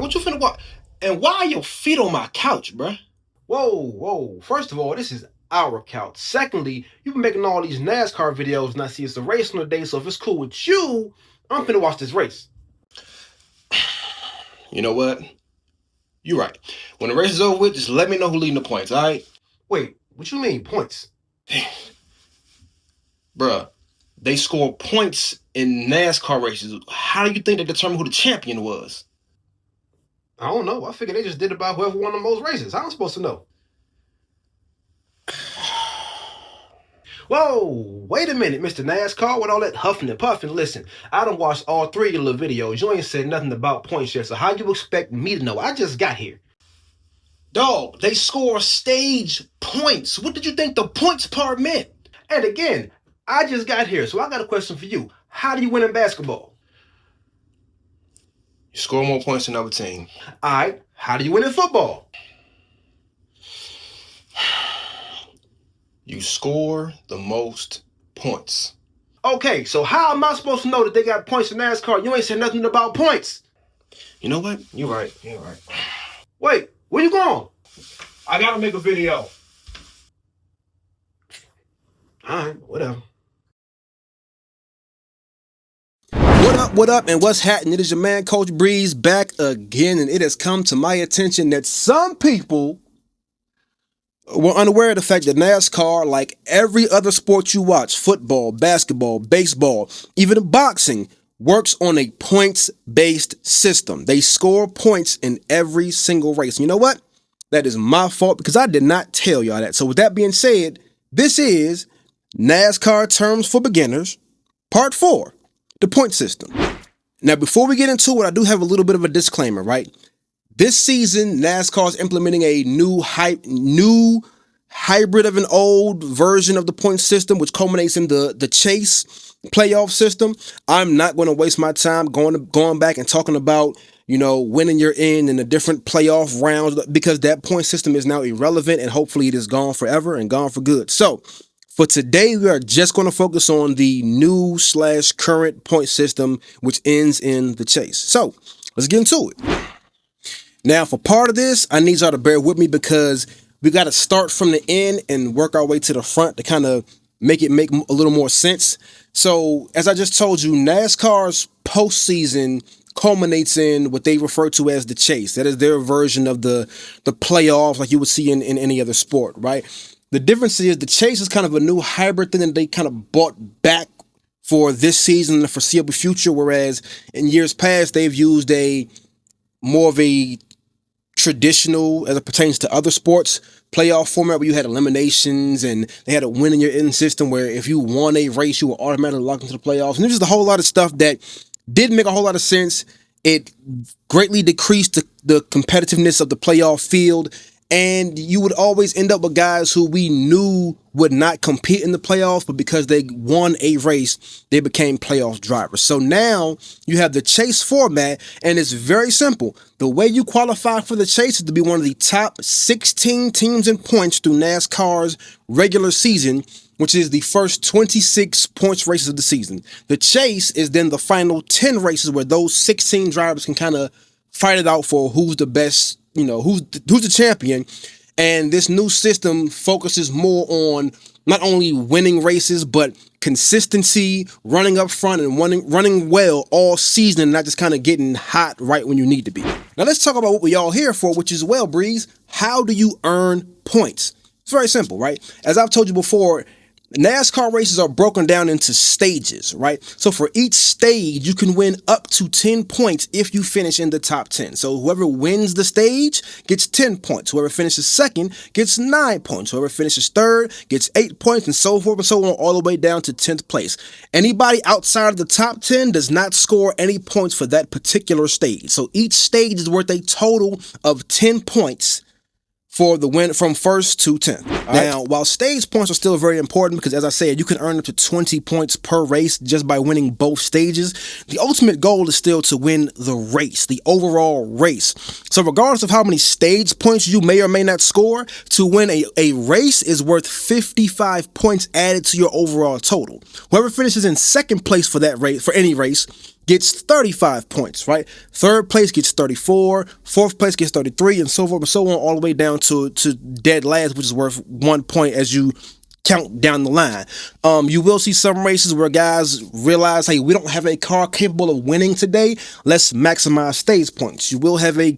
what you finna walk? And why are your feet on my couch, bruh? Whoa. First of all, this is our couch. Secondly, you've been making all these NASCAR videos and I see it's a race on the day, so if it's cool with you, I'm finna watch this race. You know what? You're right. When the race is over with, just let me know who's leading the points, all right? Wait, what you mean, points? Bruh, they score points in NASCAR races. How do you think they determine who the champion was? I don't know. I figured they just did it by whoever won the most races. How am I supposed to know? Whoa, wait a minute, Mr. NASCAR, with all that huffing and puffing. Listen, I done watched all 3 of your little videos. You ain't said nothing about points yet, so how you expect me to know? I just got here. Dog, they score stage points. What did you think the points part meant? And again, I just got here, so I got a question for you. How do you win in basketball? You score more points than the other team. All right, how do you win in football? You score the most points. Okay, so how am I supposed to know that they got points in NASCAR? You ain't said nothing about points. You know what? You're right. Wait, where you going? I gotta make a video. All right, whatever. What up, and what's happening? It is your man, Coach Breeze, back again, and it has come to my attention that some people were unaware of the fact that NASCAR, like every other sport you watch, football, basketball, baseball, even boxing, works on a points-based system. They score points in every single race. And you know what? That is my fault because I did not tell y'all that. So with that being said, this is NASCAR Terms for Beginners, Part 4, the point system. Now, before we get into it, I do have a little bit of a disclaimer, right? This season, NASCAR is implementing a new hybrid of an old version of the point system, which culminates in the Chase Playoff system. I'm not going to waste my time going back and talking about, winning your in the different playoff rounds, because that point system is now irrelevant and hopefully it is gone forever and gone for good. So for today, we are just going to focus on the new / current point system, which ends in the Chase. So let's get into it. Now, for part of this, I need y'all to bear with me because we got to start from the end and work our way to the front to kind of make a little more sense. So, as I just told you, NASCAR's postseason culminates in what they refer to as the Chase. That is their version of the playoffs like you would see in any other sport, right? The difference is the Chase is kind of a new hybrid thing that they kind of brought back for this season and the foreseeable future, whereas in years past, they've used more of a traditional, as it pertains to other sports, playoff format where you had eliminations and they had a win in your in system where if you won a race, you were automatically locked into the playoffs. And there's just a whole lot of stuff that didn't make a whole lot of sense. It greatly decreased the competitiveness of the playoff field. And you would always end up with guys who we knew would not compete in the playoffs, but because they won a race, they became playoff drivers. So now you have the Chase format, and it's very simple. The way you qualify for the Chase is to be one of the top 16 teams in points through NASCAR's regular season, which is the first 26 points races of the season. The Chase is then the final 10 races where those 16 drivers can kind of fight it out for who's the best, who's the champion. And this new system focuses more on not only winning races, but consistency, running up front and running well all season, not just kind of getting hot right when you need to be. Now let's talk about what we all here for, which is, well, Breeze, how do you earn points? It's very simple, right? As I've told you before, NASCAR races are broken down into stages, right? So for each stage, you can win up to 10 points if you finish in the top 10. So whoever wins the stage gets 10 points. Whoever finishes second gets 9 points. Whoever finishes third gets 8 points, and so forth and so on, all the way down to 10th place. Anybody outside of the top 10 does not score any points for that particular stage. So each stage is worth a total of 10 points for the win from first to 10th. Now, while stage points are still very important because, as I said, you can earn up to 20 points per race just by winning both stages, the ultimate goal is still to win the race, the overall race. So regardless of how many stage points you may or may not score, to win a race is worth 55 points added to your overall total. Whoever finishes in second place for that race, for any race, gets 35 points, right? Third place gets 34, fourth place gets 33, and so forth and so on, all the way down to dead last, which is worth 1 point as you count down the line. You will see some races where guys realize, hey, we don't have a car capable of winning today. Let's maximize stage points. You will have a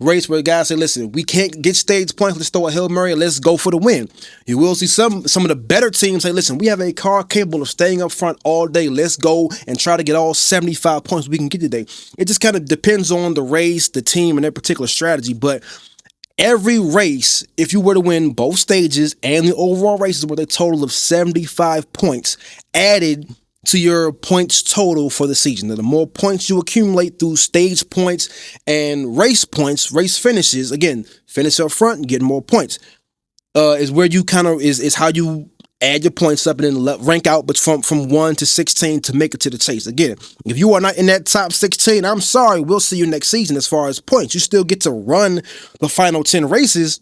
race where guys say, listen, we can't get stage points. Let's throw a Hail Mary and let's go for the win. You will see some of the better teams say, listen, we have a car capable of staying up front all day. Let's go and try to get all 75 points we can get today. It just kind of depends on the race, the team, and their particular strategy. But every race, if you were to win both stages and the overall races, with a total of 75 points added to your points total for the season. Now, the more points you accumulate through stage points and race points, race finishes, again, finish up front and get more points, is where you kind of is how you add your points up and then rank out, but from 1 to 16 to make it to the chase. Again, if you are not in that top 16, I'm sorry, we'll see you next season as far as points. You still get to run the final 10 races,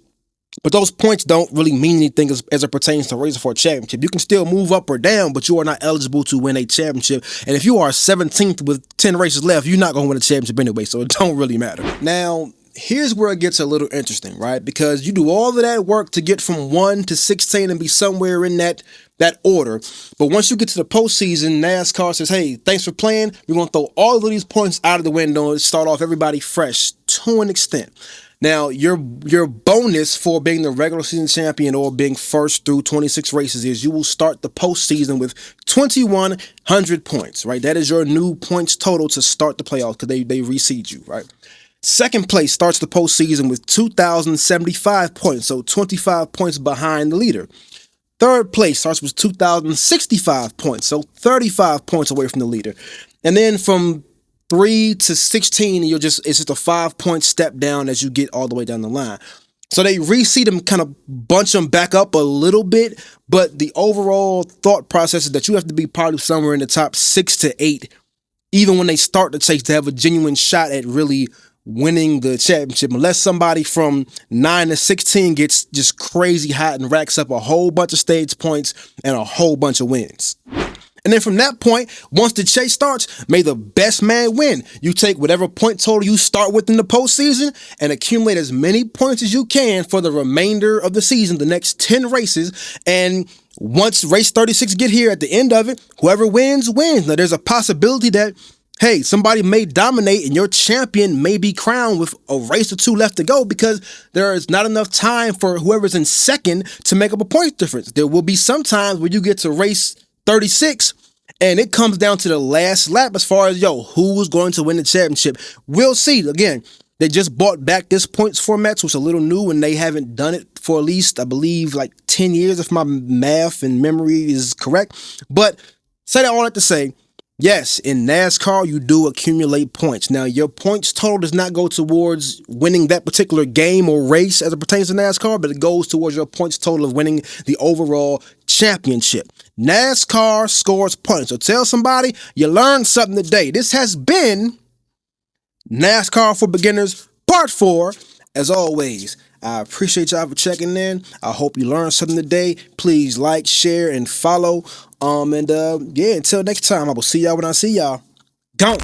but those points don't really mean anything as it pertains to racing for a championship. You can still move up or down, but you are not eligible to win a championship. And if you are 17th with 10 races left, you're not going to win a championship anyway, so it don't really matter. Now, here's where it gets a little interesting, right? Because you do all of that work to get from 1 to 16 and be somewhere in that order. But once you get to the postseason, NASCAR says, hey, thanks for playing. We're going to throw all of these points out of the window and start off everybody fresh to an extent. Now, your bonus for being the regular season champion or being first through 26 races is you will start the postseason with 2,100 points, right? That is your new points total to start the playoffs because they reseed you, right? Second place starts the postseason with 2,075 points, so 25 points behind the leader. Third place starts with 2,065 points, so 35 points away from the leader. And then from 3 to 16, it's just a 5-point step down as you get all the way down the line. So they reseed them, kind of bunch them back up a little bit, but the overall thought process is that you have to be probably somewhere in the top 6 to 8, even when they start the chase, to have a genuine shot at really winning the championship, unless somebody from 9 to 16 gets just crazy hot and racks up a whole bunch of stage points and a whole bunch of wins. And then from that point, once the chase starts, may the best man win. You take whatever point total you start with in the postseason and accumulate as many points as you can for the remainder of the season, the next 10 races. And once race 36 get here at the end of it, whoever wins, wins. Now, there's a possibility that, hey, somebody may dominate and your champion may be crowned with a race or two left to go because there is not enough time for whoever's in second to make up a point difference. There will be some times where you get to race 36 and it comes down to the last lap as far as, who's going to win the championship. We'll see. Again, they just brought back this points format, so it's a little new, and they haven't done it for at least, I believe, like 10 years, if my math and memory is correct. But say that all that to say, yes, in NASCAR, you do accumulate points. Now, your points total does not go towards winning that particular game or race as it pertains to NASCAR, but it goes towards your points total of winning the overall championship. NASCAR scores points. So tell somebody you learned something today. This has been NASCAR for Beginners Part 4. As always, I appreciate y'all for checking in. I hope you learned something today. Please like, share, and follow. Until next time, I will see y'all when I see y'all. Gone.